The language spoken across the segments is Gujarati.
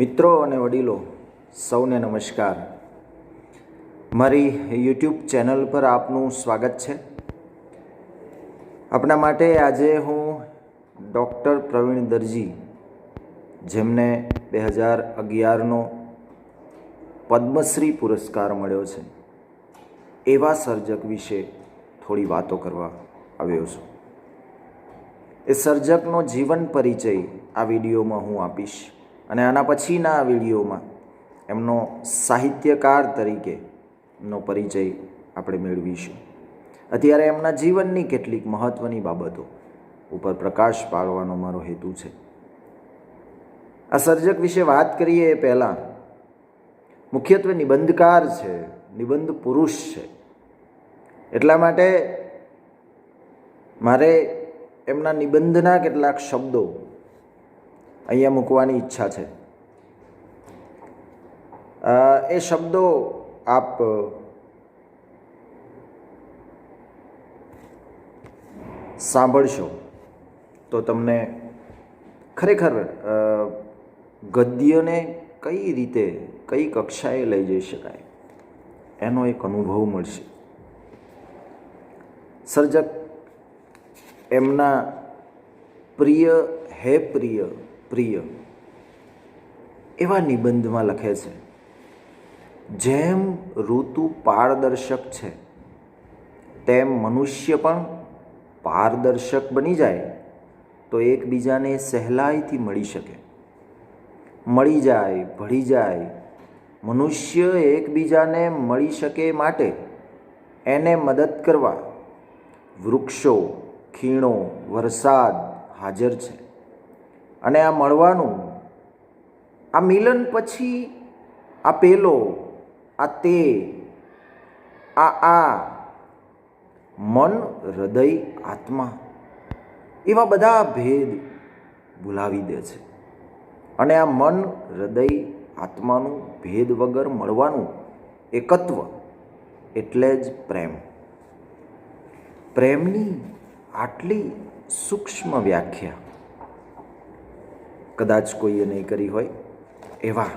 મિત્રો અને વડીલો સૌને નમસ્કાર. મારી યુટ્યુબ ચેનલ પર આપનું સ્વાગત છે. આપણા માટે આજે હું ડૉક્ટર પ્રવીણ દરજી, જેમને 2011નો પદ્મશ્રી પુરસ્કાર મળ્યો છે, એવા સર્જક વિશે થોડી વાતો કરવા આવ્યો છું. એ સર્જકનો જીવન પરિચય આ વિડીયોમાં હું આપીશ અને આના પછીના આ વિડીયોમાં એમનો સાહિત્યકાર તરીકેનો પરિચય આપણે મેળવીશું. અત્યારે એમના જીવનની કેટલીક મહત્ત્વની બાબતો ઉપર પ્રકાશ પાડવાનો મારો હેતુ છે. આ સર્જક વિશે વાત કરીએ એ પહેલાં મુખ્યત્વે નિબંધકાર છે, નિબંધ પુરુષ છે, એટલા માટે મારે એમના નિબંધના કેટલાક શબ્દો અહીંયા મૂકવાની ઈચ્છા છે. એ શબ્દો આપ સાંભળશો તો તમને ખરેખર ગદ્યને કઈ રીતે કઈ કક્ષાએ લઈ જઈ શકાય એનો એક અનુભવ મળશે. સર્જક એમના પ્રિય હે પ્રિય પ્રિય એવા નિબંધમાં લખે છે, જેમ ઋતુ પારદર્શક છે તેમ મનુષ્ય પણ પારદર્શક બની જાય તો એકબીજાને સહેલાઈથી મળી શકે. મળી જાય, ભળી જાય. મનુષ્ય એકબીજાને મળી શકે માટે એને મદદ કરવા વૃક્ષો, ખીણો, વરસાદ હાજર છે. અને આ મળવાનું, આ મિલન પછી આ પેલો, આ તે, આ મન, હૃદય, આત્મા એવા બધા ભેદ ભૂલાવી દે છે. અને આ મન, હૃદય, આત્માનું ભેદ વગર મળવાનું એકત્વ એટલે જ પ્રેમ. પ્રેમની આટલી સૂક્ષ્મ વ્યાખ્યા કદાચ કોઈએ નહીં કરી હોય એવા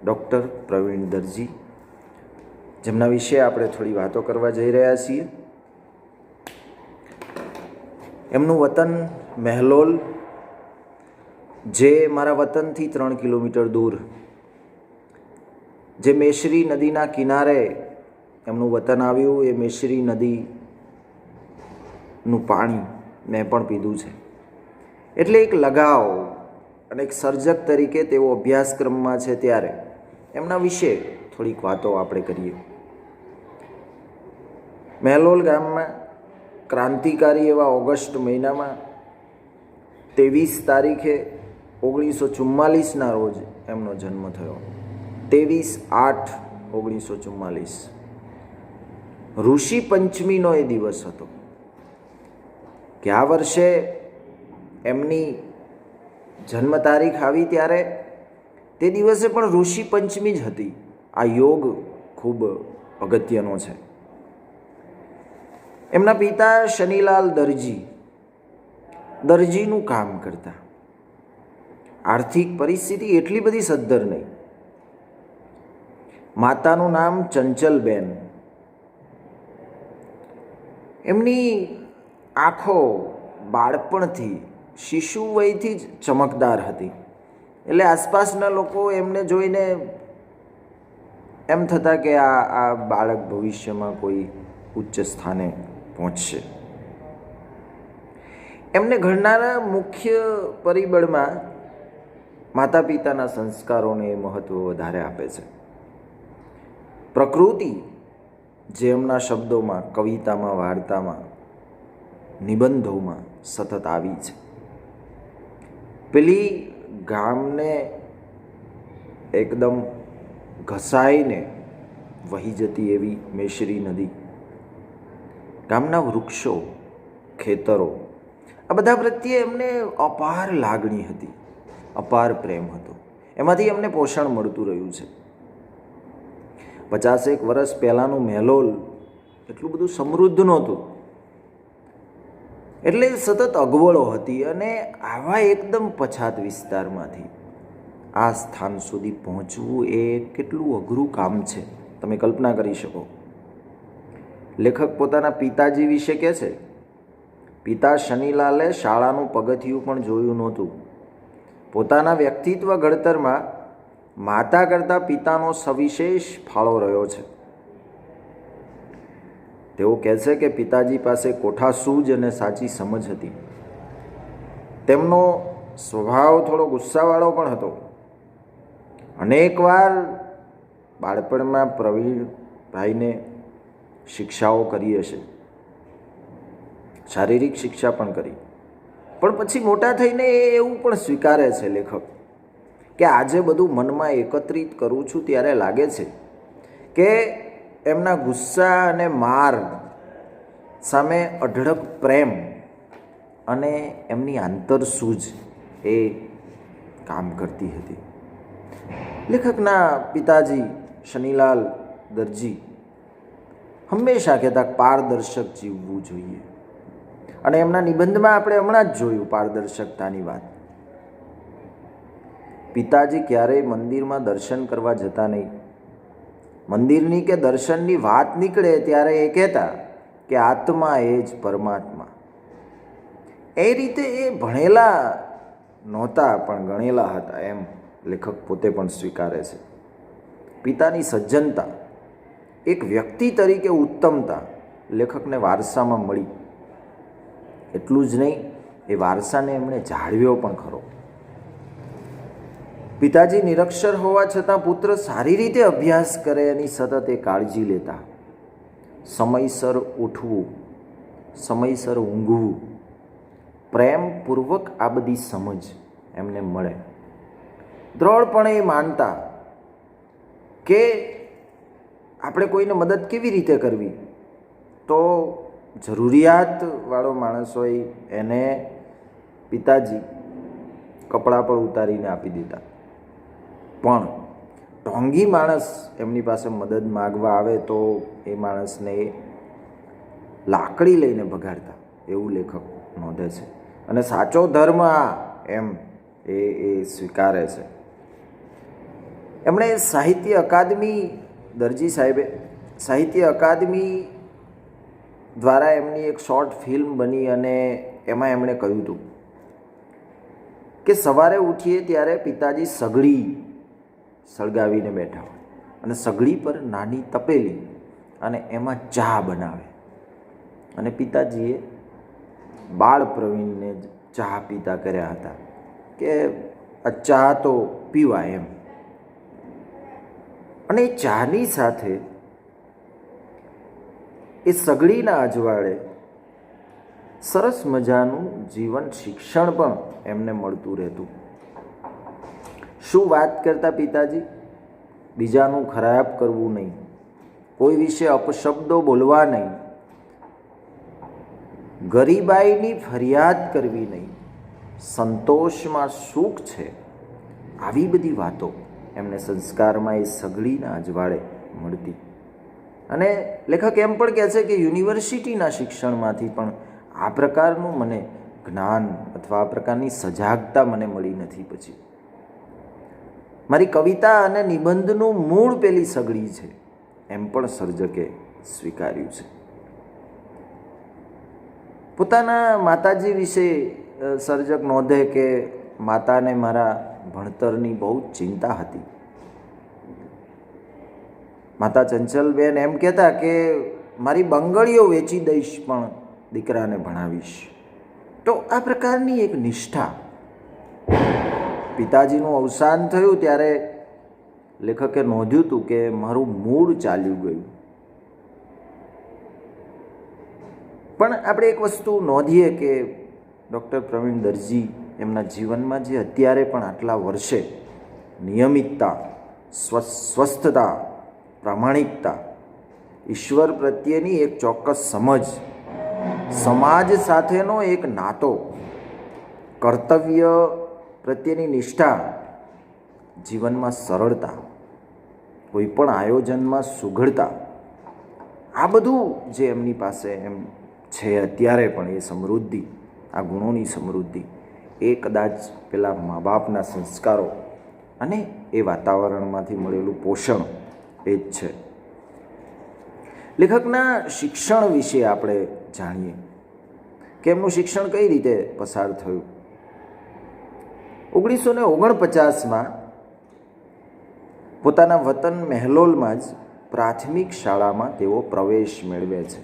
ડૉક્ટર પ્રવીણ દરજી, જેમના વિશે આપણે થોડી વાતો કરવા જઈ રહ્યા છીએ. એમનું વતન મહેલોલ, જે મારા વતનથી 3 કિલોમીટર દૂર, જે મેશ્રી નદીના કિનારે એમનું વતન આવ્યું. એ મેશ્રી નદીનું પાણી મેં પણ પીધું છે. એટલે એક લગાવ અને એક સર્જક તરીકે તેઓ અભ્યાસક્રમમાં છે ત્યારે એમના વિશે થોડીક વાતો આપણે કરીએ. મહેલોલ ગામમાં ક્રાંતિકારી એવા ઓગસ્ટ મહિનામાં 23 તારીખે 1944ના રોજ એમનો જન્મ થયો. 23/8/1944 ઋષિ પંચમીનો એ દિવસ હતો કે આ વર્ષે એમની જન્મ તારીખ આવી ત્યારે તે દિવસે પણ ઋષિ પંચમી જ હતી. આ યોગ ખૂબ અગત્યનો છે. એમના પિતા શનિલાલ દરજીનું કામ કરતા. આર્થિક પરિસ્થિતિ એટલી બધી સદ્ધર નહીં. માતાનું નામ ચંચલબેન. એમની આંખો બાળપણથી, શિશુ વયથી જ ચમકદાર હતી. એટલે આસપાસના લોકો એમને જોઈને એમ થતા કે આ બાળક ભવિષ્યમાં કોઈ ઉચ્ચ સ્થાને પહોંચશે. એમને ઘડનારા મુખ્ય પરિબળમાં માતા પિતાના સંસ્કારોને મહત્ત્વ વધારે આપે છે. પ્રકૃતિ, જે એમના શબ્દોમાં, કવિતામાં, વાર્તામાં, નિબંધોમાં સતત આવી છે. પેલી ગામને એકદમ ઘસાઈને વહી જતી એવી મેશ્રી નદી, ગામના વૃક્ષો, ખેતરો, આ બધા પ્રત્યે એમને અપાર લાગણી હતી, અપાર પ્રેમ હતો. એમાંથી એમને પોષણ મળતું રહ્યું છે. 50 વર્ષ પહેલાંનું મહેલોલ એટલું બધું સમૃદ્ધ નહોતું. એટલે સતત અગવડો હતી અને આવા એકદમ પછાત વિસ્તારમાંથી આ સ્થાન સુધી પહોંચવું એ કેટલું અઘરું કામ છે, તમે કલ્પના કરી શકો. લેખક પોતાના પિતાજી વિશે કહે છે, પિતા શનિલાલે શાળાનું પગથિયું પણ જોયું નહોતું. પોતાના વ્યક્તિત્વ ઘડતરમાં માતા કરતાં પિતાનો સવિશેષ ફાળો રહ્યો છે. તેઓ કહે છે કે પિતાજી પાસે કોઠાસૂઝ અને સાચી સમજ હતી. તેમનો સ્વભાવ થોડો ગુસ્સાવાળો પણ હતો. અનેકવાર બાળપણમાં પ્રવીણભાઈને શિક્ષાઓ કરી હશે, શારીરિક શિક્ષા પણ કરી, પણ પછી મોટા થઈને એવું પણ સ્વીકારે છે લેખક કે આજે બધું મનમાં એકત્રિત કરું છું ત્યારે લાગે છે કે એમના ગુસ્સા અને માર સામે અઢળક પ્રેમ અને એમની આંતરસૂઝ એ કામ કરતી હતી. લેખકના પિતાજી શનિલાલ દરજી હંમેશા કહેતા પારદર્શક જીવવું જોઈએ, અને એમના નિબંધમાં આપણે હમણાં જ જોયું પારદર્શકતાની વાત. પિતાજી ક્યારેય મંદિરમાં દર્શન કરવા જતા નહીં. મંદિરની કે દર્શનની વાત નીકળે ત્યારે એ કહેતા કે આત્મા એ જ પરમાત્મા. એ રીતે એ ભણેલા નહોતા પણ ગણેલા હતા, એમ લેખક પોતે પણ સ્વીકારે છે. પિતાની સજ્જનતા, એક વ્યક્તિ તરીકે ઉત્તમતા લેખકને વારસામાં મળી. એટલું જ નહીં, એ વારસાને એમણે જાળવ્યો પણ ખરો. પિતાજી નિરક્ષર હોવા છતાં પુત્ર સારી રીતે અભ્યાસ કરે એની સતત એ કાળજી લેતા. સમયસર ઉઠવું, સમયસર ઊંઘવું, પ્રેમપૂર્વક આ બધી સમજ એમને મળે. દ્રઢપણે એ માનતા કે આપણે કોઈને મદદ કેવી રીતે કરવી, તો જરૂરિયાતવાળો માણસ હોય એને પિતાજી કપડાં પર ઉતારીને આપી દેતા, પણ ઢોંગી માણસ એમની પાસે મદદ માગવા આવે તો એ માણસને લાકડી લઈને ભગાડતા, એવું લેખક નોંધે છે. અને સાચો ધર્મ આ એમ એ સ્વીકારે છે. એમણે સાહિત્ય અકાદમી, દરજી સાહેબે સાહિત્ય અકાદમી દ્વારા એમની એક શોર્ટ ફિલ્મ બની અને એમાં એમણે કહ્યું હતું કે સવારે ઉઠીએ ત્યારે પિતાજી સગડી સળગાવીને બેઠા હોય અને સગડી પર નાની તપેલી અને એમાં ચા બનાવે, અને પિતાજીએ બાળ પ્રવીણને ચા પીતા કર્યા હતા કે આ ચા તો પીવાય એમ. અને એ ચાની સાથે એ સગડીના અજવાળે સરસ મજાનું જીવન શિક્ષણ પણ એમને મળતું રહેતું. શું વાત કરતા પિતાજી? બીજાનું ખરાબ કરવું નહીં, કોઈ વિશે અપશબ્દો બોલવા નહીં, ગરીબાઈની ફરિયાદ કરવી નહીં, સંતોષમાં સુખ છે, આવી બધી વાતો એમને સંસ્કારમાં એ સગડીના અજવાળે મળતી. અને લેખક એમ પણ કહે છે કે યુનિવર્સિટીના શિક્ષણમાંથી પણ આ પ્રકારનું મને જ્ઞાન અથવા આ પ્રકારની સજાગતા મને મળી નથી. પછી મારી કવિતા અને નિબંધનું મૂળ પેલી સગડી છે, એમ પણ સર્જકે સ્વીકાર્યું છે. પોતાના માતાજી વિશે સર્જક નોંધે કે માતાને મારા ભણતરની બહુ ચિંતા હતી. માતા ચંચલબેન એમ કહેતા કે મારી બંગડીઓ વેચી દઈશ પણ દીકરાને ભણાવીશ. તો આ પ્રકારની એક નિષ્ઠા. પિતાજીનું અવસાન થયું ત્યારે લેખકે નોંધ્યું હતું કે મારું મૂળ ચાલ્યું ગયું. પણ આપણે એક વસ્તુ નોંધીએ કે ડૉક્ટર પ્રવીણ દરજી એમના જીવનમાં જે અત્યારે પણ આટલા વર્ષે નિયમિતતા, સ્વસ્થતા, પ્રામાણિકતા, ઈશ્વર પ્રત્યેની એક ચોક્કસ સમજ, સમાજ સાથેનો એક નાતો, કર્તવ્ય પ્રત્યેની નિષ્ઠા, જીવનમાં સરળતા, કોઈ પણ આયોજનમાં સુઘડતા, આ બધું જે એમની પાસે એમ છે અત્યારે પણ એ સમૃદ્ધિ, આ ગુણોની સમૃદ્ધિ એ કદાચ પેલા મા બાપના સંસ્કારો અને એ વાતાવરણમાંથી મળેલું પોષણ એ જ છે. લેખકના શિક્ષણ વિશે આપણે જાણીએ કે એમનું શિક્ષણ કઈ રીતે પસાર થયું. 1949માં પોતાના વતન મહેલોલમાં જ પ્રાથમિક શાળામાં તેઓ પ્રવેશ મેળવે છે.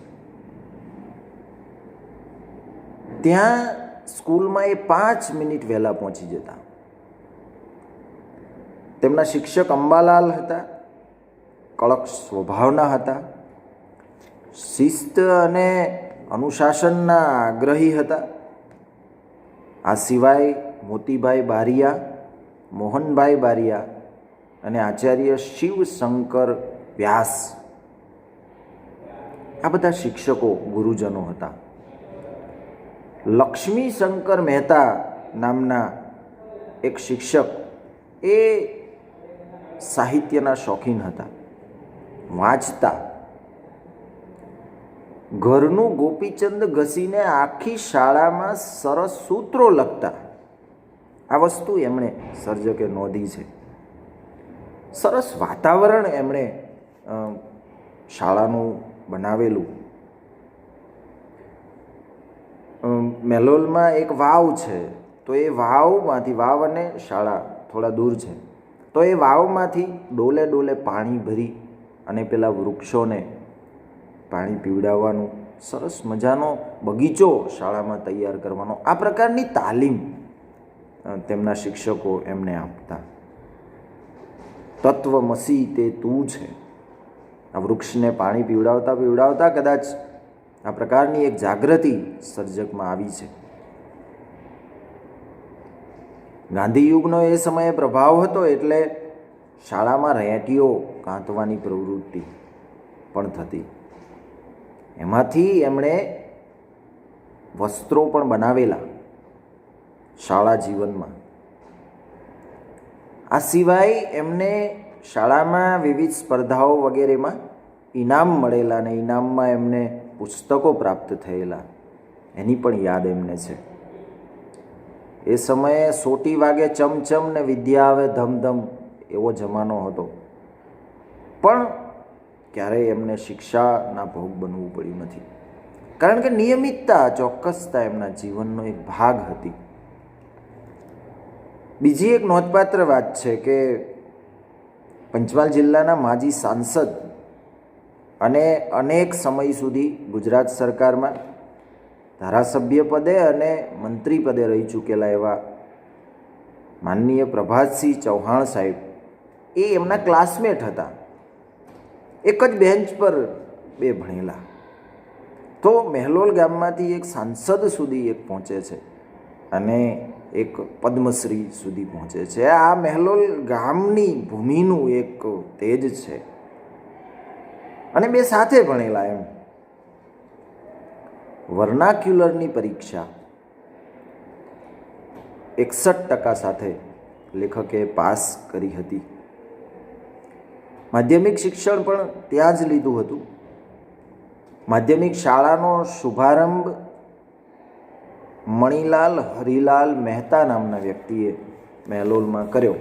ત્યાં સ્કૂલમાં એ 5 મિનિટ વહેલા પહોંચી જતા. તેમના શિક્ષક અંબાલાલ હતા. કડક સ્વભાવના હતા, શિસ્ત અને અનુશાસનના આગ્રહી હતા. આ સિવાય મોતીભાઈ બારિયા, મોહનભાઈ બારિયા અને આચાર્ય શિવશંકર વ્યાસ, આ બધા શિક્ષકો ગુરુજનો હતા. લક્ષ્મીશંકર મહેતા નામના એક શિક્ષક એ સાહિત્યના શોખીન હતા, વાંચતા. ઘરનું ગોપીચંદ ઘસીને આખી શાળામાં સરસ સૂત્રો લખતા. આ વસ્તુ એમણે સર્જકે નોંધી છે. સરસ વાતાવરણ એમણે શાળાનું બનાવેલું. મેલોલમાં એક વાવ છે, તો એ વાવમાંથી, વાવ અને શાળા થોડા દૂર છે, તો એ વાવમાંથી ડોલે ડોલે પાણી ભરી અને પેલા વૃક્ષોને પાણી પીવડાવવાનું, સરસ મજાનો બગીચો શાળામાં તૈયાર કરવાનો, આ પ્રકારની તાલીમ તેમના શિક્ષકો એમને આપતા. તત્વમસી તે તું છે, આ વૃક્ષને પાણી પીવડાવતા પીવડાવતા કદાચ આ પ્રકારની એક જાગૃતિ સર્જકમાં આવી છે. ગાંધીયુગનો એ સમયે પ્રભાવ હતો એટલે શાળામાં રેંટીઓ કાંતવાની પ્રવૃત્તિ પણ થતી. એમાંથી એમણે વસ્ત્રો પણ બનાવેલા શાળા જીવનમાં. આ સિવાય એમને શાળામાં વિવિધ સ્પર્ધાઓ વગેરેમાં ઇનામ મળેલા અને ઇનામમાં એમને પુસ્તકો પ્રાપ્ત થયેલા, એની પણ યાદ એમને છે. એ સમયે સોટી વાગે ચમચમ ને વિદ્યા આવે ધમધમ એવો જમાનો હતો, પણ ક્યારેય એમને શિક્ષાના ભોગ બનવું પડ્યું નથી, કારણ કે નિયમિતતા, ચોક્કસતા એમના જીવનનો એક ભાગ હતી. બીજી એક નોંધપાત્ર વાત છે કે પંચમહાલ જિલ્લાના માજી સાંસદ અને અનેક સમય સુધી ગુજરાત સરકારમાં ધારાસભ્ય પદે અને મંત્રી પદે રહી ચૂકેલા એવા માનનીય પ્રભાતસિંહ ચૌહાણ સાહેબ એ એમના ક્લાસમેટ હતા. એક જ બેન્ચ પર બે ભણેલા. તો મહેલોલ ગામમાંથી એક સાંસદ સુધી એક પહોંચે છે અને એક પદ્મશ્રી સુધી પહોંચે છે. આ મહેલોલ ગામની ભૂમિનું એક તેજ છે. અને બે સાથે ભણેલા એમ. વર્નાક્યુલરની પરીક્ષા 61% સાથે લેખકે પાસ કરી હતી. માધ્યમિક શિક્ષણ પણ ત્યાં જ લીધું હતું. માધ્યમિક શાળાનો શુભારંભ મણિલાલ હરિલાલ મહેતા નામના વ્યક્તિએ મહેલોલમાં કર્યો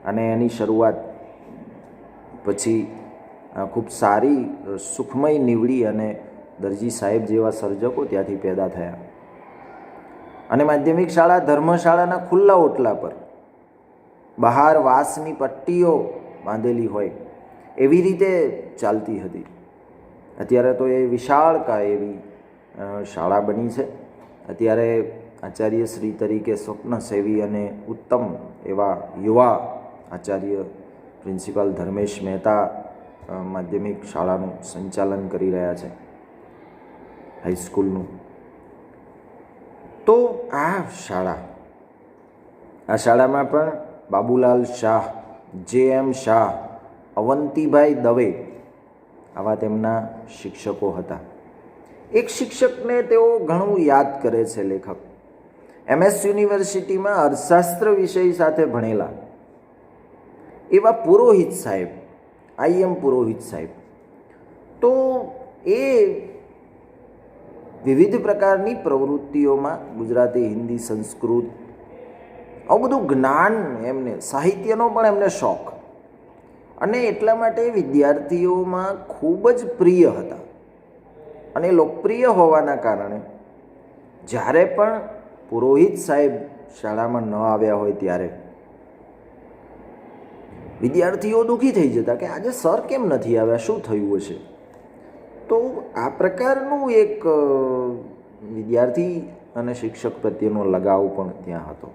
અને એની શરૂઆત પછી ખૂબ સારી સુખમય નીવડી અને દરજી સાહેબ જેવા સર્જકો ત્યાંથી પેદા થયા. અને માધ્યમિક શાળા ધર્મશાળાના ખુલ્લા ઓટલા પર બહાર વાંસની પટ્ટીઓ બાંધેલી હોય એવી રીતે ચાલતી હતી. અત્યારે તો એ વિશાળકાય એવી શાળા બની છે. અત્યારે આચાર્યશ્રી તરીકે સ્વપ્નસેવી અને ઉત્તમ એવા યુવા આચાર્ય પ્રિન્સિપાલ ધર્મેશ મહેતા માધ્યમિક શાળાનું સંચાલન કરી રહ્યા છે, હાઈસ્કૂલનું. તો આ શાળામાં પણ બાબુલાલ શાહ, જે.એમ. શાહ, અવંતીભાઈ દવે આવા તેમના શિક્ષકો હતા. એક શિક્ષકને તેઓ ઘણું યાદ કરે છે લેખક. MS યુનિવર્સિટીમાં અર્થશાસ્ત્ર વિષય સાથે ભણેલા એવા પુરોહિત સાહેબ, IM પુરોહિત સાહેબ. તો એ વિવિધ પ્રકારની પ્રવૃત્તિઓમાં ગુજરાતી, હિન્દી, સંસ્કૃત આવું બધું જ્ઞાન એમને, સાહિત્યનો પણ એમને શોખ, અને એટલા માટે વિદ્યાર્થીઓમાં ખૂબ જ પ્રિય હતા. અને લોકપ્રિય હોવાના કારણે જ્યારે પણ પુરોહિત સાહેબ શાળામાં ન આવ્યા હોય ત્યારે વિદ્યાર્થીઓ દુઃખી થઈ જતા કે આજે સર કેમ નથી આવ્યા, શું થયું હશે. તો આ પ્રકારનું એક વિદ્યાર્થી અને શિક્ષક પ્રત્યેનો લગાવ પણ ત્યાં હતો.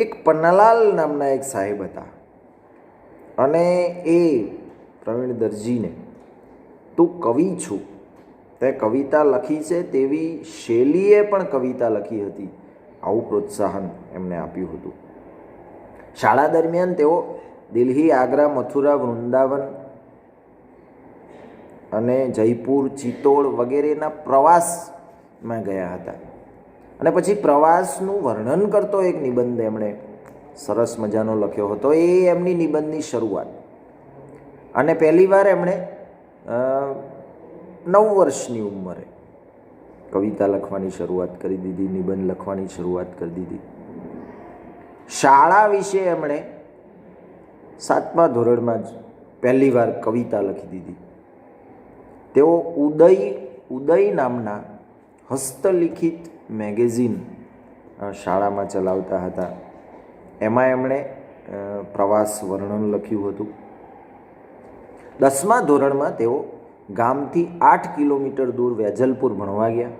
એક પન્નાલાલ નામના એક સાહેબ હતા, અને એ પ્રવીણ દરજીને તું કવિ છું, તે કવિતા લખી છે તેવી શૈલીએ પણ કવિતા લખી હતી, આવું પ્રોત્સાહન એમને આપ્યું હતું. શાળા દરમિયાન તેઓ દિલ્હી, આગ્રા, મથુરા, વૃંદાવન અને જયપુર, ચિત્તોડ વગેરેના પ્રવાસમાં ગયા હતા. અને પછી પ્રવાસનું વર્ણન કરતો એક નિબંધ એમણે સરસ મજાનો લખ્યો હતો. એ એમની નિબંધની શરૂઆત. અને પહેલીવાર એમણે 9 વર્ષની ઉંમરે કવિતા લખવાની શરૂઆત કરી દીધી, નિબંધ લખવાની શરૂઆત કરી દીધી. શાળા વિશે એમણે 7મા ધોરણમાં જ પહેલીવાર કવિતા લખી દીધી. તેઓ ઉદય નામના હસ્તલિખિત મેગેઝિન શાળામાં ચલાવતા હતા. એમાં એમણે પ્રવાસ વર્ણન લખ્યું હતું. 10મા ધોરણમાં તેઓ ગામથી 8 કિલોમીટર દૂર વેજલપુર ભણવા ગયા.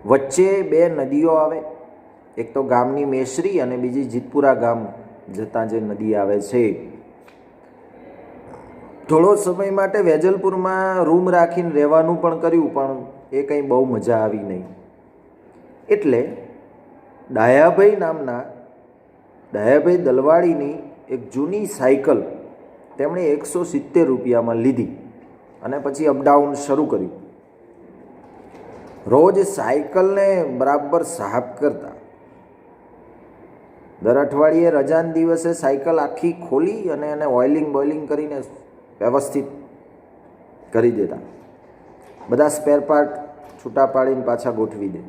વચ્ચે 2 નદીઓ આવે, એક તો ગામની મેસરી અને બીજી જીતપુરા ગામ જતાં જે નદી આવે છે. થોડો સમય માટે વેજલપુરમાં રૂમ રાખીને રહેવાનું પણ કર્યું, પણ એ કંઈ બહુ મજા આવી નહીં. એટલે ડાયાભાઈ દલવાડીની એક જૂની સાયકલ તેમણે 170 રૂપિયામાં લીધી અને પછી અપડાઉન શરૂ કર્યું. રોજ સાયકલને બરાબર સાફ કરતા. દર અઠવાડિયે રજાના દિવસે સાયકલ આખી ખોલી અને એને ઓઇલિંગ કરીને વ્યવસ્થિત કરી દેતા. બધા સ્પેર પાર્ટ છૂટા પાડીને પાછા ગોઠવી દે.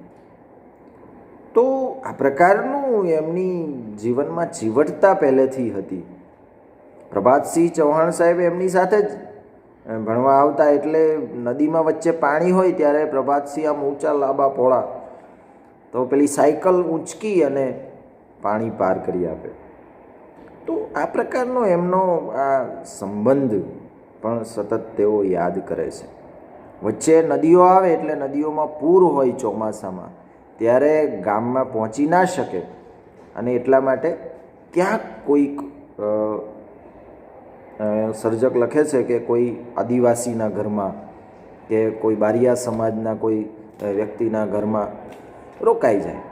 તો આ પ્રકારનું એમની જીવનમાં ચીવટતા પહેલેથી હતી. પ્રભાતસિંહ ચૌહાણ સાહેબ એમની સાથે જ ભણવા આવતા, એટલે નદીમાં વચ્ચે પાણી હોય ત્યારે પ્રભાતસિંહ આમ ઊંચા લાંબા પહોળા, તો પેલી સાયકલ ઊંચકી અને પાણી પાર કરી આપે. તો આ પ્રકારનો એમનો આ સંબંધ પણ સતત તેઓ યાદ કરે છે. વચ્ચે નદીઓ આવે એટલે નદીઓમાં પૂર હોય ચોમાસામાં, ત્યારે ગામમાં પહોંચી ના શકે, અને એટલા માટે ક્યાંક કોઈક સર્જક લખે છે કે કોઈ આદિવાસીના ઘરમાં કે કોઈ બારિયા સમાજના કોઈ વ્યક્તિના ઘરમાં રોકાઈ જાય.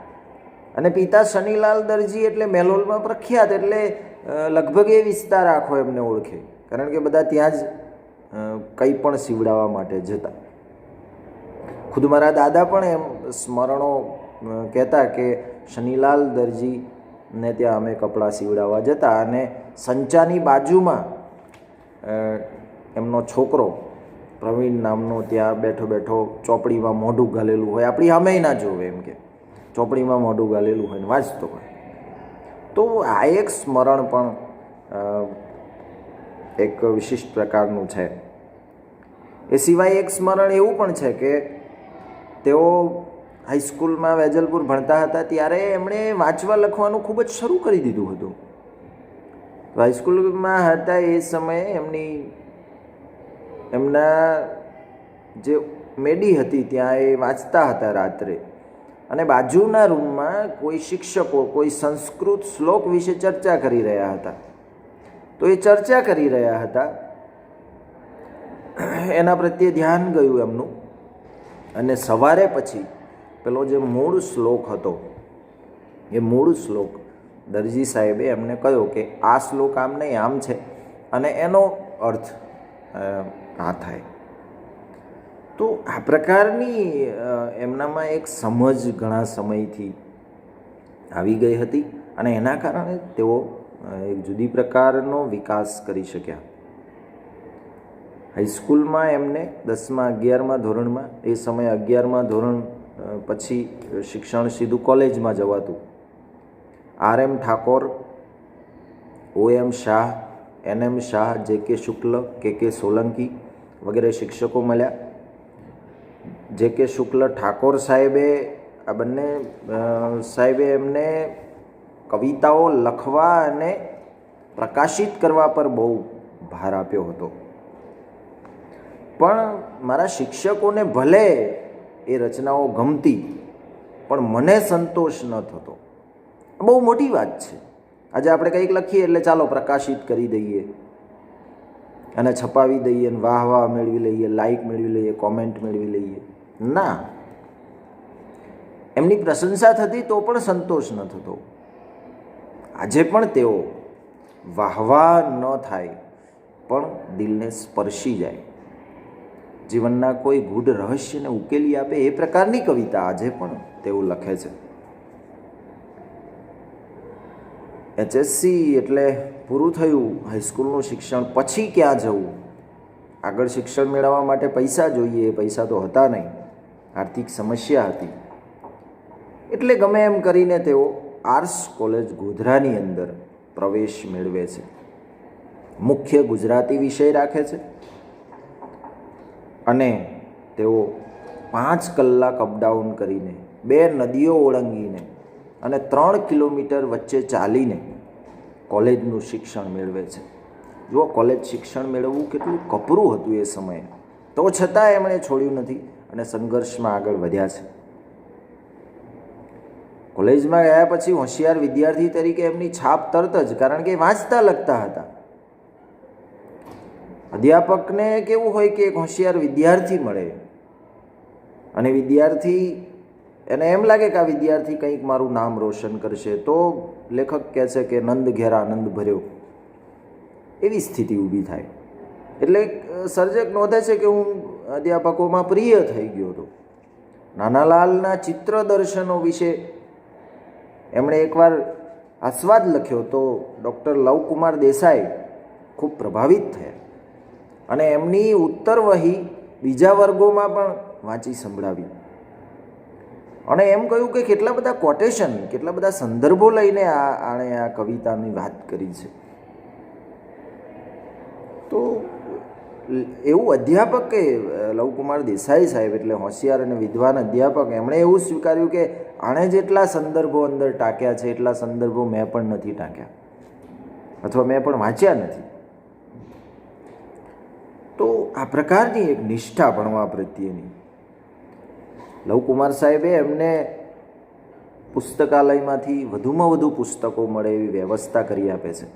અને પિતા શનિલાલ દરજી એટલે મેલોલમાં પ્રખ્યાત, એટલે લગભગ એ વિસ્તાર આખો એમને ઓળખે, કારણ કે બધા ત્યાં જ કંઈ પણ સીવડાવવા માટે જતા. ખુદ મારા દાદા પણ એમ સ્મરણો કહેતા કે શનિલાલ દરજીને ત્યાં અમે કપડાં સીવડાવવા જતા, અને સંચાની બાજુમાં એમનો છોકરો પ્રવીણ નામનો ત્યાં બેઠો ચોપડીમાં મોઢું ગાલેલું હોય, આપણી સામે ના જોવે, એમ કે ચોપડીમાં મોઢું ગાલેલું હોય ને વાંચતો હોય. તો આ એક સ્મરણ પણ એક વિશિષ્ટ પ્રકારનું છે. એ સિવાય એક સ્મરણ એવું પણ છે કે તેઓ હાઈસ્કૂલમાં વેજલપુર ભણતા હતા ત્યારે એમણે વાંચવા લખવાનું ખૂબ જ શરૂ કરી દીધું હતું. હાઈસ્કૂલમાં હતા એ સમયે એમના જે મેડી હતી ત્યાં એ વાંચતા હતા રાત્રે, અને બાજુના રૂમમાં કોઈ શિક્ષકો કોઈ સંસ્કૃત શ્લોક વિશે ચર્ચા કરી રહ્યા હતા. તો એ ચર્ચા કરી રહ્યા હતા, એના પ્રત્યે ધ્યાન ગયું એમનું, અને સવારે પછી પેલો જે મૂળ શ્લોક હતો એ મૂળ શ્લોક દરજી સાહેબે એમને કહ્યો કે આ શ્લોક આમ નહીં આમ છે, અને એનો અર્થ આ થાય. તો આ પ્રકારની એમનામાં એક સમજ ઘણા સમયથી આવી ગઈ હતી, અને એના કારણે તેઓ એક જુદી પ્રકારનો વિકાસ કરી શક્યા. હાઈસ્કૂલમાં એમને 10મા 11મા ધોરણમાં, એ સમયે 11મા ધોરણ પછી શિક્ષણ સીધું કોલેજમાં જવાતું. આર.એમ. ઠાકોર, ઓ.એમ. શાહ, એન.એમ. શાહ, જે.કે. શુક્લ, કે સોલંકી વગેરે શિક્ષકો મળ્યા. જે.કે. શુક્લ ઠાકોર સાહેબે આ બંને સાહેબે એમને કવિતાઓ લખવા અને પ્રકાશિત કરવા પર બહુ ભાર આપ્યો હતો. પણ મારા શિક્ષકોને ભલે એ રચનાઓ ગમતી, પણ મને સંતોષ ન થતો. બહુ મોટી વાત છે. આજે આપણે કંઈક લખીએ એટલે ચાલો પ્રકાશિત કરી દઈએ અને છપાવી દઈએ અને વાહ વાહ મેળવી લઈએ, લાઈક મેળવી લઈએ, કોમેન્ટ મેળવી લઈએ. ના, એમની પ્રશંસા થતી તો પણ સંતોષ ન થતો. આજે પણ તેઓ વાહવા ન થાય પણ દિલને સ્પર્શી જાય, જીવનના કોઈ ગૂઢ રહસ્યને ઉકેલી આપે એ પ્રકારની કવિતા આજે પણ તેઓ લખે છે. HSC એટલે પૂરું થયું હાઈસ્કૂલનું શિક્ષણ. પછી ક્યાં જવું? આગળ શિક્ષણ મેળવવા માટે પૈસા જોઈએ. પૈસા તો હતા નહીં, આર્થિક સમસ્યા હતી. એટલે ગમે એમ કરીને તેઓ આર્ટ્સ કોલેજ ગોધરાની અંદર પ્રવેશ મેળવે છે. મુખ્ય ગુજરાતી વિષય રાખે છે અને તેઓ 5 કલાક અપડાઉન કરીને, 2 નદીઓ ઓળંગીને અને 3 કિલોમીટર વચ્ચે ચાલીને કોલેજનું શિક્ષણ મેળવે છે. જુઓ, કોલેજ શિક્ષણ મેળવવું કેટલું કપરું હતું એ સમયે. તો છતાં એમણે છોડ્યું નથી અને સંઘર્ષમાં આગળ વધ્યા છે. કોલેજમાં ગયા પછી હોશિયાર વિદ્યાર્થી તરીકે એમની છાપ તરત જ, કારણ કે વાંચતા લખતા હતા. અધ્યાપકને કેવું હોય કે એક હોશિયાર વિદ્યાર્થી મળે અને વિદ્યાર્થી એને એમ લાગે કે આ વિદ્યાર્થી કંઈક મારું નામ રોશન કરશે, તો લેખક કહે છે કે નંદ ઘેર આનંદ ભર્યો, એવી સ્થિતિ ઊભી થાય. એટલે સર્જક નોંધે છે કે હું અધ્યાપકોમાં પ્રિય થઈ ગયો હતો. નાનાલાલના ચિત્ર દર્શનો વિશે એમણે એકવાર આસ્વાદ લખ્યો તો ડૉક્ટર લવકુમાર દેસાઈ ખૂબ પ્રભાવિત થયા અને એમની ઉત્તર વહી બીજા વર્ગોમાં પણ વાંચી સંભળાવી અને એમ કહ્યું કે કેટલા બધા કોટેશન, કેટલા બધા સંદર્ભો લઈને આણે આ કવિતાની વાત કરી છે. તો એવું અધ્યાપક કે લવકુમાર દેસાઈ સાહેબ એટલે હોશિયાર અને વિદ્વાન અધ્યાપક, એમણે એવું સ્વીકાર્યું કે આણે જેટલા સંદર્ભો અંદર ટાંક્યા છે એટલા સંદર્ભો મેં પણ નથી ટાંક્યા અથવા મેં પણ વાંચ્યા નથી. તો આ પ્રકારની એક નિષ્ઠા ભણવા પ્રત્યેની. લવકુમાર સાહેબે એમને પુસ્તકાલયમાંથી વધુમાં વધુ પુસ્તકો મળે એવી વ્યવસ્થા કરી આપે છે.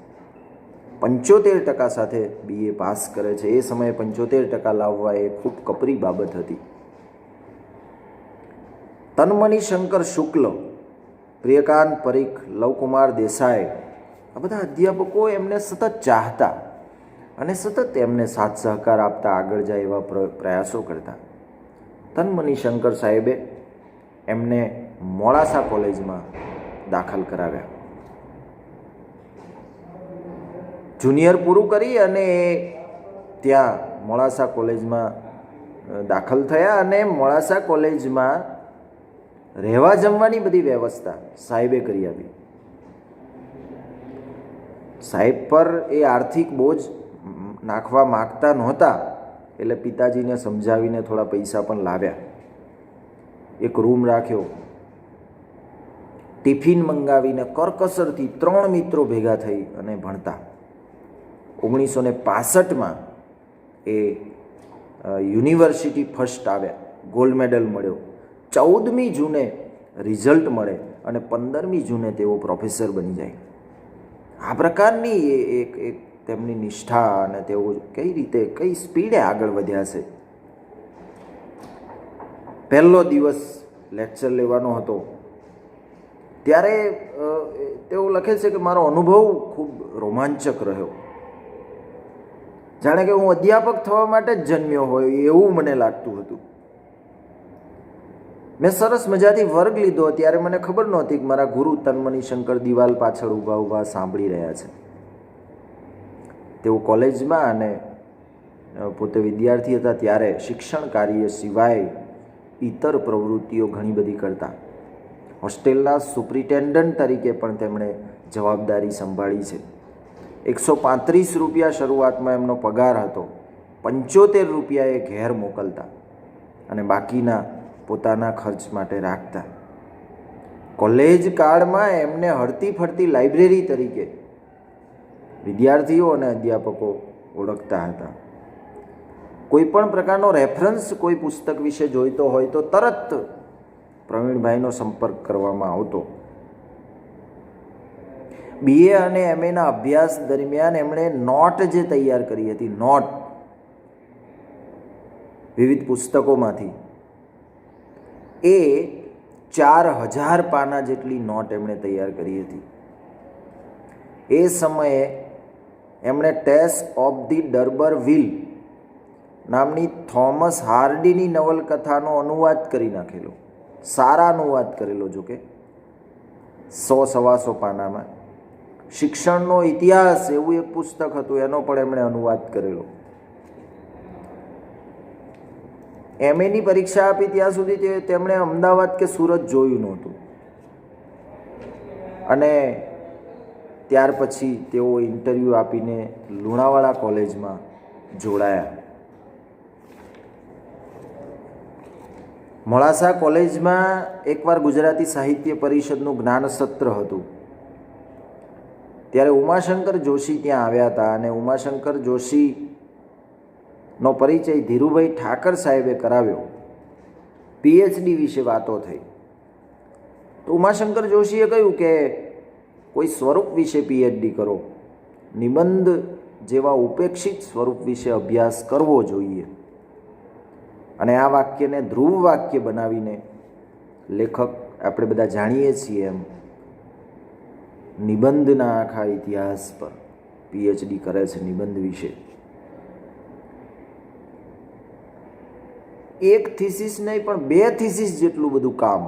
75% સાથે BA પાસ કરે છે. એ સમયે 75% લાવવા એ ખૂબ કપરી બાબત હતી. તનમની શંકર શુક્લ, પ્રિયકાંત પરીખ, લવકુમાર દેસાઈ, આ બધા અધ્યાપકો એમને સતત ચાહતા અને સતત એમને સાથ સહકાર આપતા આગળ જાય એવા પ્રયાસો કરતા. તનમની શંકર સાહેબે એમને મોડાસા કોલેજમાં દાખલ કરાવ્યા. જુનિયર પૂરું કરી અને ત્યાં મોડાસા કોલેજમાં દાખલ થયા અને મોડાસા કોલેજમાં રહેવા જમવાની બધી વ્યવસ્થા સાહેબે કરી આપી. સાહેબ પર એ આર્થિક બોજ નાખવા માગતા નહોતા એટલે પિતાજીને સમજાવીને થોડા પૈસા પણ લાવ્યા. એક રૂમ રાખ્યો, ટિફિન મંગાવીને કરકસરથી 3 મિત્રો ભેગા થઈ અને ભણતા. 1965માં એ યુનિવર્સિટી ફર્સ્ટ આવ્યા, ગોલ્ડ મેડલ મળ્યો. 14મી જૂને રિઝલ્ટ મળે અને 15મી જૂને તેઓ પ્રોફેસર બની જાય. આ પ્રકારની એક તેમની નિષ્ઠા અને તેઓ કઈ રીતે કઈ સ્પીડે આગળ વધ્યા છે. પહેલો દિવસ લેક્ચર લેવાનો હતો ત્યારે તેઓ લખે છે કે મારો અનુભવ ખૂબ રોમાંચક રહ્યો. જાણે કે હું અધ્યાપક થવા માટે જ જન્મ્યો હોય એવું મને લાગતું હતું. મેં સરસ મજાથી વર્ગ લીધો ત્યારે મને ખબર નહોતી કે મારા ગુરુ તનમની શંકર દિવાલ પાછળ ઊભા સાંભળી રહ્યા છે. તેઓ કોલેજમાં અને પોતે વિદ્યાર્થી હતા ત્યારે શિક્ષણ કાર્ય સિવાય ઇતર પ્રવૃત્તિઓ ઘણી બધી કરતા. હોસ્ટેલના સુપ્રિન્ટેન્ડન્ટ તરીકે પણ તેમણે જવાબદારી સંભાળી છે. 135 રૂપિયા શરૂઆતમાં એમનો પગાર હતો. 75 રૂપિયા એ ઘેર મોકલતા અને બાકીના પોતાના ખર્ચ માટે રાખતા. કોલેજ કાળમાં એમને હરતી ફરતી લાઇબ્રેરી તરીકે વિદ્યાર્થીઓ અને અધ્યાપકો ઓળખતા હતા. કોઈ પણ પ્રકારનો રેફરન્સ કોઈ પુસ્તક વિશે જોઈતો હોય તો તરત પ્રવીણભાઈનો સંપર્ક કરવામાં આવતો. BA અને MAના અભ્યાસ દરમિયાન એમણે નોટ જે તૈયાર કરી હતી, નોટ વિવિધ પુસ્તકોમાંથી, એ 4000 પાના જેટલી નોટ એમણે તૈયાર કરી હતી. એ સમયે એમણે ટેસ ઓફ ધી ડર્બરવિલ નામની થોમસ હાર્ડીની નવલકથાનો અનુવાદ કરી નાખેલો. સારા અનુવાદ કરેલો, જોકે 100-125 પાનામાં. શિક્ષણનો ઇતિહાસ એવું એક પુસ્તક હતું, એનો પણ એમણે અનુવાદ કરેલો. MAની પરીક્ષા આપી ત્યાં સુધી તેમણે અમદાવાદ કે સુરત જોયું નહોતું અને ત્યાર પછી તેઓ ઇન્ટરવ્યૂ આપીને લુણાવાડા કોલેજમાં જોડાયા. મોડાસા કોલેજમાં એકવાર ગુજરાતી સાહિત્ય પરિષદનું જ્ઞાન સત્ર હતું. ત્યારે ઉમાશંકર જોશી ત્યાં આવ્યા હતા અને ઉમાશંકર જોશીનો પરિચય ધીરુભાઈ ઠાકર સાહેબે કરાવ્યો. PhD વિશે વાતો થઈ તો ઉમાશંકર જોશીએ કહ્યું કે કોઈ સ્વરૂપ વિશે PhD કરો, નિબંધ જેવા ઉપેક્ષિત સ્વરૂપ વિશે અભ્યાસ કરવો જોઈએ. અને આ વાક્યને ધ્રુવ વાક્ય બનાવીને લેખક, આપણે બધા જાણીએ છીએ એમ, નિબંધના આખા ઇતિહાસ પર PhD કરે છે, નિબંધ વિશે. એક થીસીસ નહીં પણ 2 થીસીસ જેટલું બધું કામ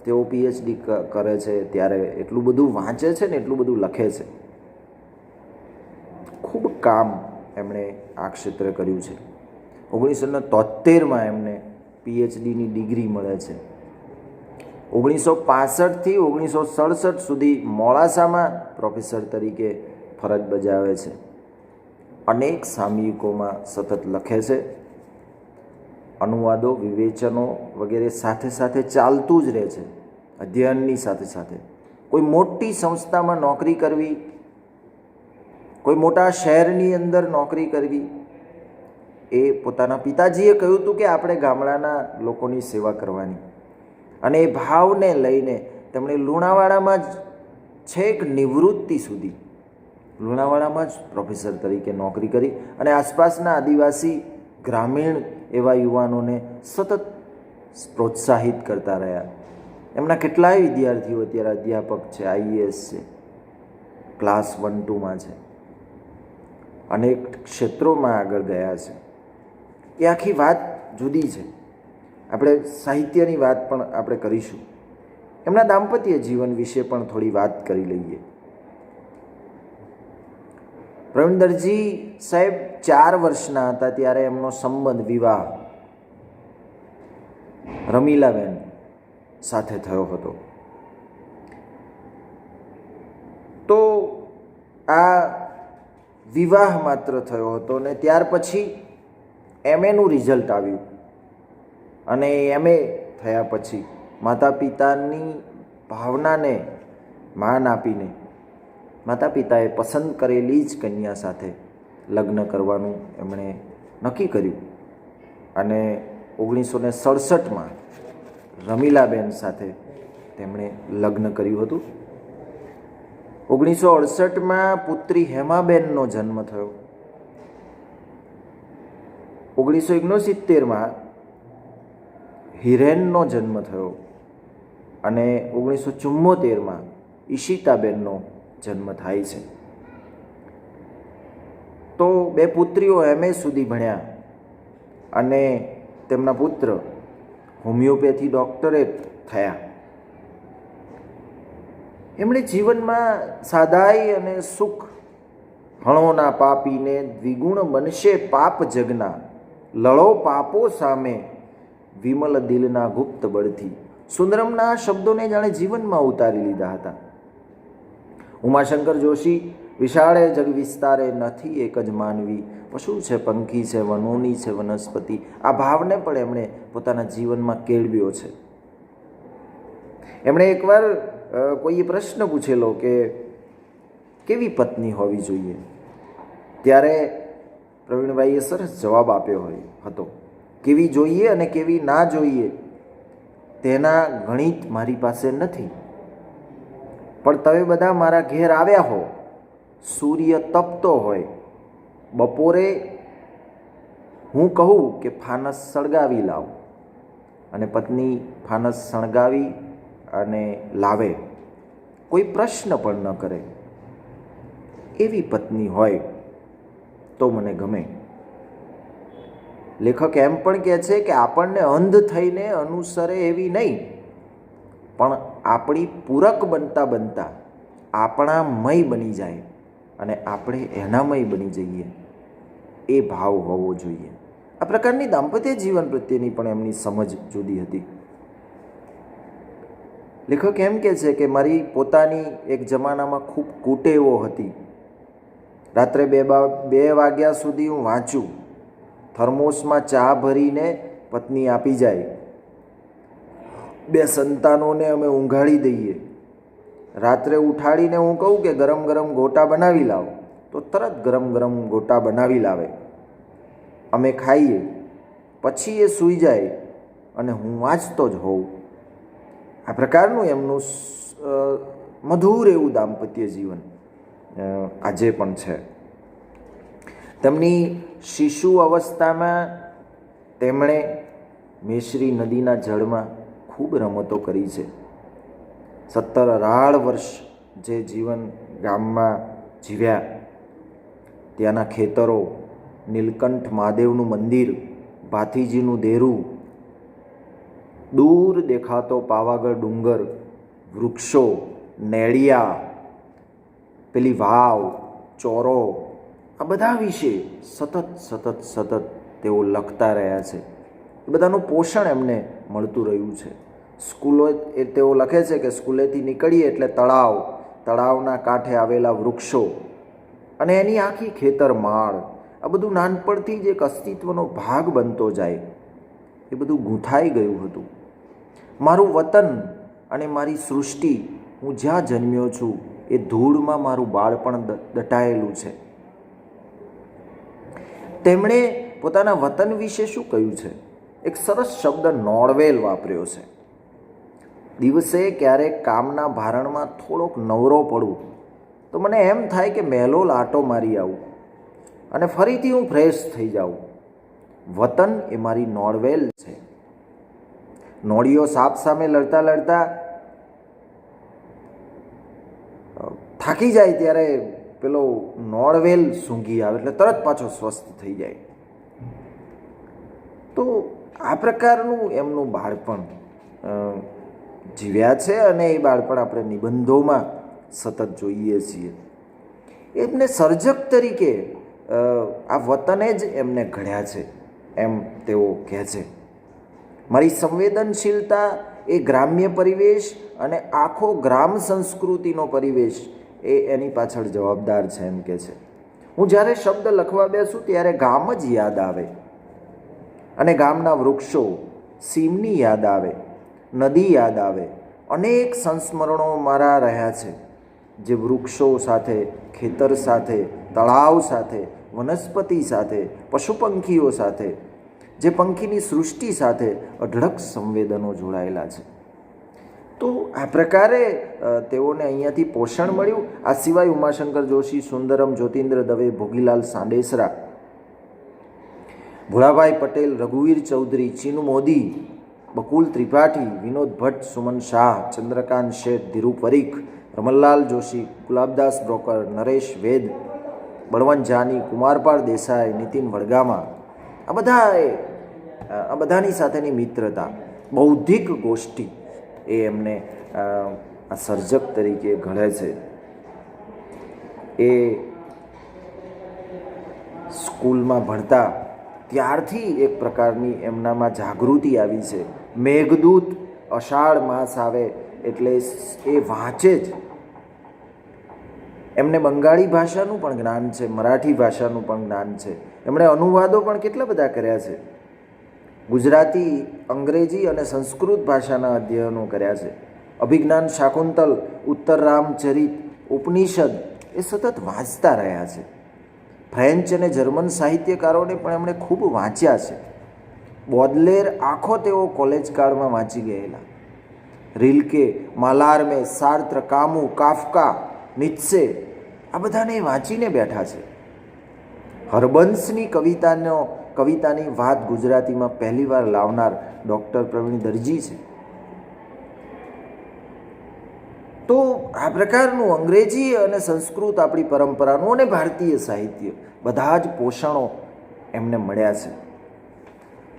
તેઓ PhD કરે છે. ત્યારે એટલું બધું વાંચે છે ને એટલું બધું લખે છે. ખૂબ કામ એમણે આ ક્ષેત્રે કર્યું છે. 1973માં એમને PhDની ડિગ્રી મળે છે. 1965થી 1967 સુધી મોડાસામાં પ્રોફેસર તરીકે ફરજ બજાવે છે. અનેક સામયિકોમાં સતત લખે છે. અનુવાદો, વિવેચનો વગેરે સાથે સાથે ચાલતું જ રહે છે. અધ્યયનની સાથે સાથે કોઈ મોટી સંસ્થામાં નોકરી કરવી, કોઈ મોટા શહેરની અંદર નોકરી કરવી, એ પોતાના પિતાજીએ કહ્યું હતું કે આપણે ગામડાના લોકોની સેવા કરવાની, અને એ ભાવને લઈને તેમણે લુણાવાડામાં જ છેક નિવૃત્તિ સુધી લુણાવાડામાં જ પ્રોફેસર તરીકે નોકરી કરી અને આસપાસના આદિવાસી ગ્રામીણ એવા યુવાનોને સતત પ્રોત્સાહિત કરતા રહ્યા. એમના કેટલાય વિદ્યાર્થીઓ અત્યારે અધ્યાપક છે, IAS છે, ક્લાસ 1-2માં છે, અનેક ક્ષેત્રોમાં આગળ ગયા છે. એ આખી વાત જુદી છે. આપણે સાહિત્યની વાત પણ આપણે કરીશું. એમના દાંપત્ય જીવન વિશે પણ થોડી વાત કરી લઈએ. પ્રવીણ દરજી સાહેબ 4 વર્ષના હતા ત્યારે એમનો સંબંધ, વિવાહ રમીલાબેન સાથે થયો હતો. તો આ વિવાહ માત્ર થયો હતો ને ત્યાર પછી MAનું રિઝલ્ટ આવ્યું અને MA થયા પછી માતા પિતાની ભાવનાને માન આપીને માતા પિતાએ પસંદ કરેલી જ કન્યા સાથે લગ્ન કરવાનું એમણે નક્કી કર્યું અને 1967માં રમીલાબેન સાથે તેમણે લગ્ન કર્યું હતું. 1968માં પુત્રી હેમાબેનનો જન્મ થયો. 1969માં હિરેનનો જન્મ થયો અને 1974માં ઈશિતાબેનનો જન્મ થાય છે. તો 2 પુત્રીઓ MA સુધી ભણ્યા અને તેમના પુત્ર હોમિયોપેથી ડૉક્ટરેટ થયા. એમણે જીવનમાં સાદાઈ અને સુખ, હણોના પાપીને દ્વિગુણ બનશે પાપ જગના, લડો પાપો સામે વિમલ દિલના ગુપ્ત બળથી. સુંદરમના આ શબ્દોને જાણે જીવનમાં ઉતારી લીધા હતા. ઉમાશંકર જોશી વિશાળે જગ વિસ્તારે નથી એક જ માનવી, પશુ છે, પંખી છે, વનોની છે, વનસ્પતિ. આ ભાવને પણ એમણે પોતાના જીવનમાં કેળવ્યો છે. એમણે એકવાર કોઈએ પ્રશ્ન પૂછેલો કે કેવી પત્ની હોવી જોઈએ, ત્યારે પ્રવીણભાઈએ સરસ જવાબ આપ્યો હતો. કેવી જોઈએ અને કેવી ના જોઈએ તેના ગણિત મારી પાસે નથી, પણ તમે બધા મારા ઘેર આવ્યા હો, સૂર્ય તપતો હોય, બપોરે હું કહું કે ફાનસ સળગાવી લાવ અને પત્ની ફાનસ સળગાવી અને લાવે, કોઈ પ્રશ્ન પણ ન કરે, એવી પત્ની હોય તો મને ગમે. લેખક એમ પણ કહે છે કે આપણને અંધ થઈને અનુસરે એવી નહીં, પણ આપણી પૂરક બનતા બનતા આપણામય બની જાય અને આપણે એનામય બની જઈએ, એ ભાવ હોવો જોઈએ. આ પ્રકારની દાંપત્ય જીવન પ્રત્યેની પણ એમની સમજ જુદી હતી. લેખક એમ કહે છે કે મારી પોતાની એક જમાનામાં ખૂબ કુટેવો હતી. રાત્રે 2 વાગ્યા સુધી હું વાંચું, થર્મોસમાં ચા ભરીને પત્ની આપી જાય, 2 સંતાનોને અમે ઊંઘાડી દઈએ, રાત્રે ઉઠાડીને હું કહું કે ગરમ ગરમ ગોટા બનાવી લાવો, તો તરત ગરમ ગરમ ગોટા બનાવી લાવે, અમે ખાઈએ, પછી એ સૂઈ જાય અને હું વાંચતો જ હોઉં. આ પ્રકારનું એમનું મધુર એવું દાંપત્ય જીવન આજે પણ છે. તેમની શિશુ અવસ્થામાં તેમણે મેશ્રી નદીના જળમાં ખૂબ રમતો કરી છે. 17-18 વર્ષ જે જીવન ગામમાં જીવ્યા, ત્યાંના ખેતરો, નીલકંઠ મહાદેવનું મંદિર, ભાથીજીનું દેરું, દૂર દેખાતો પાવાગઢ ડુંગર, વૃક્ષો, નેળિયા, પેલી વાવ, ચોરો, આ બધા વિશે સતત તેઓ લખતા રહ્યા છે. એ બધાનું પોષણ એમને મળતું રહ્યું છે. સ્કૂલો એ તેઓ લખે છે કે સ્કૂલેથી નીકળીએ એટલે તળાવ, તળાવના કાંઠે આવેલા વૃક્ષો અને એની આખી ખેતર માળ, આ બધું નાનપણથી જ એક અસ્તિત્વનો ભાગ બનતો જાય, એ બધું ગૂંથાઈ ગયું હતું. મારું વતન અને મારી સૃષ્ટિ, હું જ્યાં જન્મ્યો છું એ ધૂળમાં મારું બાળપણ દટાયેલું છે. તેમણે પોતાના વતન વિશે શું કહ્યું છે? એક સરસ શબ્દ નોળવેલ વાપર્યો છે. દિવસે ક્યારેક કામના ભારણમાં થોડોક નવરો પડું તો મને એમ થાય કે મેલો લાટો મારી આવું અને ફરીથી હું ફ્રેશ થઈ જાઉં. વતન એ મારી નોળવેલ છે. નોળીઓ સાપ સામે લડતા લડતા થાકી જાય ત્યારે પેલો નોળવેલ સૂંઘી આવે એટલે તરત પાછો સ્વસ્થ થઈ જાય. તો આ પ્રકારનું એમનું બાળપણ જીવ્યા છે અને એ બાળપણ આપણે નિબંધોમાં સતત જોઈએ છીએ. એમને સર્જક તરીકે આ વતને જ એમને ઘડ્યા છે એમ તેઓ કહે છે. મારી સંવેદનશીલતા એ ગ્રામ્ય પરિવેશ અને આખો ગ્રામ સંસ્કૃતિનો પરિવેશ એ એની પાછળ જવાબદાર છે એમ કહે છે. હું જ્યારે શબ્દ લખવા બેસું ત્યારે ગામ જ યાદ આવે અને ગામના વૃક્ષો, સીમની યાદ આવે, નદી યાદ આવે. અનેક સંસ્મરણો મારા રહ્યા છે જે વૃક્ષો સાથે, ખેતર સાથે, તળાવ સાથે, વનસ્પતિ સાથે, પશુ પંખીઓ સાથે, જે પંખીની સૃષ્ટિ સાથે અઢળક સંવેદનો જોડાયેલા છે. તો આ પ્રકારે તેઓને અહીંયાથી પોષણ મળ્યું. આ સિવાય ઉમાશંકર જોશી, સુંદરમ, જ્યોતિન્દ્ર દવે, ભોગીલાલ સાંડેસરા, ભોળાભાઈ પટેલ, રઘુવીર ચૌધરી, ચીનુ મોદી, બકુલ ત્રિપાઠી, વિનોદ ભટ્ટ, સુમન શાહ, ચંદ્રકાંત શેઠ, ધીરુ પરીખ, રમણલાલ જોશી, ગુલાબદાસ બ્રોકર, નરેશ વેદ, બળવંત જાની, કુમારપાળ દેસાઈ, નીતિન વડગામા, આ બધાની સાથેની મિત્રતા, બૌદ્ધિક ગોષ્ઠી એ એમને આ સર્જક તરીકે ઘડે છે. એ સ્કૂલમાં ભણતા ત્યારથી એક પ્રકારની એમનામાં જાગૃતિ આવી છે. મેઘદૂત અષાઢ માસ આવે એટલે એ વાંચે જ. એમને બંગાળી ભાષાનું પણ જ્ઞાન છે, મરાઠી ભાષાનું પણ જ્ઞાન છે. એમણે અનુવાદો પણ કેટલા બધા કર્યા છે. ગુજરાતી, અંગ્રેજી અને સંસ્કૃત ભાષાના અધ્યયનો કર્યા છે. અભિજ્ઞાન શાકુંતલ, ઉત્તર રામચરિત, ઉપનિષદ એ સતત વાંચતા રહ્યા છે. ફ્રેન્ચ અને જર્મન સાહિત્યકારોને પણ એમણે ખૂબ વાંચ્યા છે. બોદલેર આખો તેઓ કોલેજ કાળમાં વાંચી ગયેલા. રિલ્કે, માલારમે, સાર્ત્ર, કામુ, કાફકા, નિત્સે આ બધાને વાંચીને બેઠા છે. હરબંસની કવિતાની વાત ગુજરાતીમાં પહેલીવાર લાવનાર ડૉક્ટર પ્રવીણ દરજી છે. તો આ પ્રકારનું અંગ્રેજી અને સંસ્કૃત આપણી પરંપરાનું અને ભારતીય સાહિત્ય બધા જ પોષણો એમને મળ્યા છે.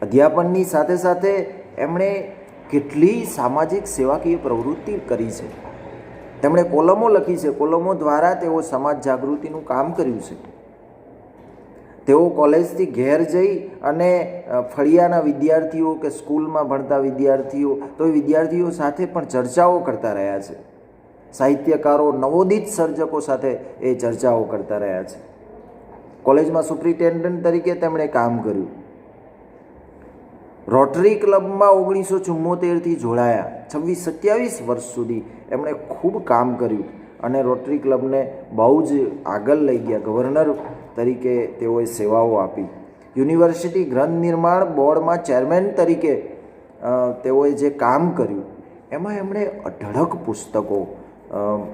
અધ્યાપનની સાથે સાથે એમણે કેટલી સામાજિક સેવાકીય પ્રવૃત્તિ કરી છે. તેમણે કોલમો લખી છે. કોલમો દ્વારા તેઓ સમાજ જાગૃતિનું કામ કર્યું છે. તેઓ કોલેજથી ઘેર જઈ અને ફળિયાના વિદ્યાર્થીઓ કે સ્કૂલમાં ભણતા વિદ્યાર્થીઓ તો એ વિદ્યાર્થીઓ સાથે પણ ચર્ચાઓ કરતા રહ્યા છે. સાહિત્યકારો, નવોદિત સર્જકો સાથે એ ચર્ચાઓ કરતા રહ્યા છે. કોલેજમાં સુપ્રિન્ટેન્ડન્ટ તરીકે તેમણે કામ કર્યું. રોટરી ક્લબમાં 1974થી જોડાયા. 26-27 વર્ષ સુધી એમણે ખૂબ કામ કર્યું અને રોટરી ક્લબને બહુ જ આગળ લઈ ગયા. ગવર્નર તરીકે તેઓએ સેવાઓ આપી. યુનિવર્સિટી ગ્રંથ નિર્માણ બોર્ડમાં ચેરમેન તરીકે તેઓએ જે કામ કર્યું એમાં એમણે અઢળક પુસ્તકો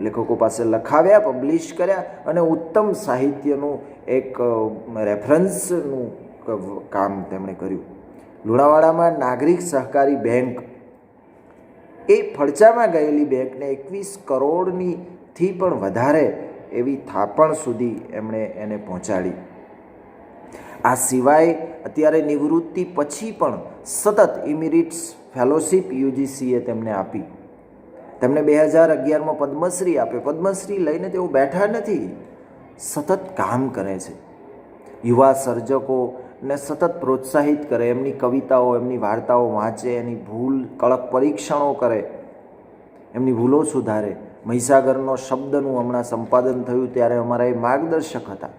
લેખકો પાસે લખાવ્યા, પબ્લિશ કર્યા અને ઉત્તમ સાહિત્યનું એક રેફરન્સનું કામ તેમણે કર્યું. લુણાવાડામાં નાગરિક સહકારી બેંક, એ ફડચામાં ગયેલી બેંકને 21 કરોડથી પણ વધારે એવી થાપણ સુધી એમણે એને પહોંચાડી. આ સિવાય અત્યારે નિવૃત્તિ પછી પણ સતત ઇમિરિટ્સ ફેલોશિપ યુજીસીએ તેમને આપી. તેમને 2011માં પદ્મશ્રી આપ્યો. પદ્મશ્રી લઈને તેઓ બેઠા નથી, સતત કામ કરે છે. યુવા સર્જકોને સતત પ્રોત્સાહિત કરે, એમની કવિતાઓ, એમની વાર્તાઓ વાંચે, એની ભૂલ કડક પરીક્ષણો કરે, એમની ભૂલો સુધારે. મહીસાગરનો શબ્દનું હમણાં સંપાદન થયું ત્યારે અમારા એ માર્ગદર્શક હતા.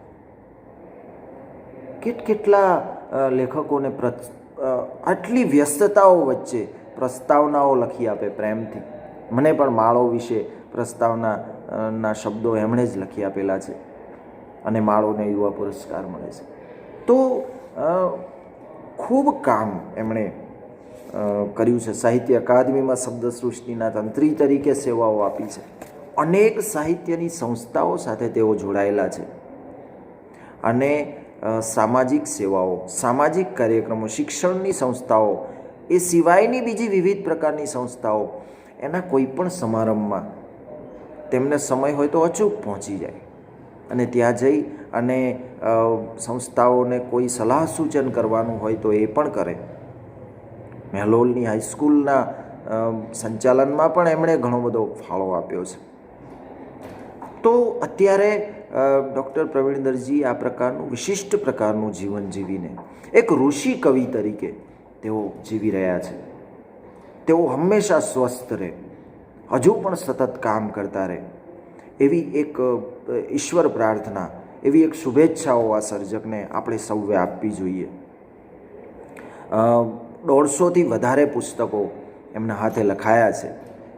કેટલા લેખકોને આટલી વ્યસ્તતાઓ વચ્ચે પ્રસ્તાવનાઓ લખી આપે પ્રેમથી. મને પણ માળો વિશે પ્રસ્તાવનાના શબ્દો એમણે જ લખી આપેલા છે અને માળોને યુવા પુરસ્કાર મળે છે. તો ખૂબ કામ એમણે કર્યું છે. સાહિત્ય અકાદમીમાં શબ્દસૃષ્ટિના તંત્રી તરીકે સેવાઓ આપી છે. અનેક સાહિત્યની સંસ્થાઓ સાથે તેઓ જોડાયેલા છે અને સામાજિક સેવાઓ, સામાજિક કાર્યક્રમો, શિક્ષણની સંસ્થાઓ, એ સિવાયની બીજી વિવિધ પ્રકારની સંસ્થાઓ, એના કોઈ પણ સમારંભમાં તેમને સમય હોય તો અચૂક પહોંચી જાય અને ત્યાં જઈ અને સંસ્થાઓને કોઈ સલાહ સૂચન કરવાનું હોય તો એ પણ કરે. મહેલોલની હાઈસ્કૂલના સંચાલનમાં પણ એમણે ઘણો બધો ફાળો આપ્યો છે. તો અત્યારે ડૉક્ટર પ્રવીણ દરજી આ પ્રકારનું વિશિષ્ટ પ્રકારનું જીવન જીવીને એક ઋષિ કવિ તરીકે તેઓ જીવી રહ્યા છે. તેઓ હંમેશા સ્વસ્થ રહે, હજુ પણ સતત કામ કરતા રહે, એવી એક ઈશ્વર પ્રાર્થના, એવી એક શુભેચ્છાઓ આ સર્જકને આપણે સૌએ આપવી જોઈએ. 150થી વધારે પુસ્તકો એમના હાથે લખાયા છે.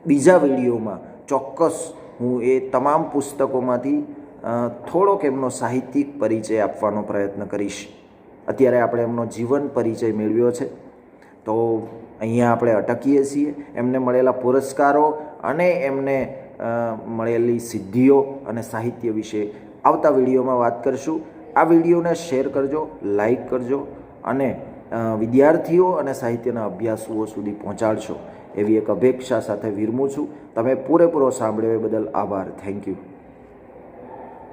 બીજા વિડીયોમાં ચોક્કસ હું એ તમામ પુસ્તકોમાંથી થોડોક એમનો સાહિત્યિક પરિચય આપવાનો પ્રયત્ન કરીશ. અત્યારે આપણે એમનો જીવન પરિચય મેળવ્યો છે તો અહીંયા આપણે અટકીએ છીએ. એમને મળેલા પુરસ્કારો અને એમને મળેલી સિદ્ધિઓ અને સાહિત્ય વિશે આવતા વિડીયોમાં વાત કરીશું. આ વિડીયોને શેર કરજો, લાઈક કરજો અને વિદ્યાર્થીઓ અને સાહિત્યના અભ્યાસુઓ સુધી પહોંચાડશો એવી એક અપેક્ષા સાથે વિરમું છું. તમે પૂરેપૂરો સાંભળ્યો એ બદલ આભાર. Thank you.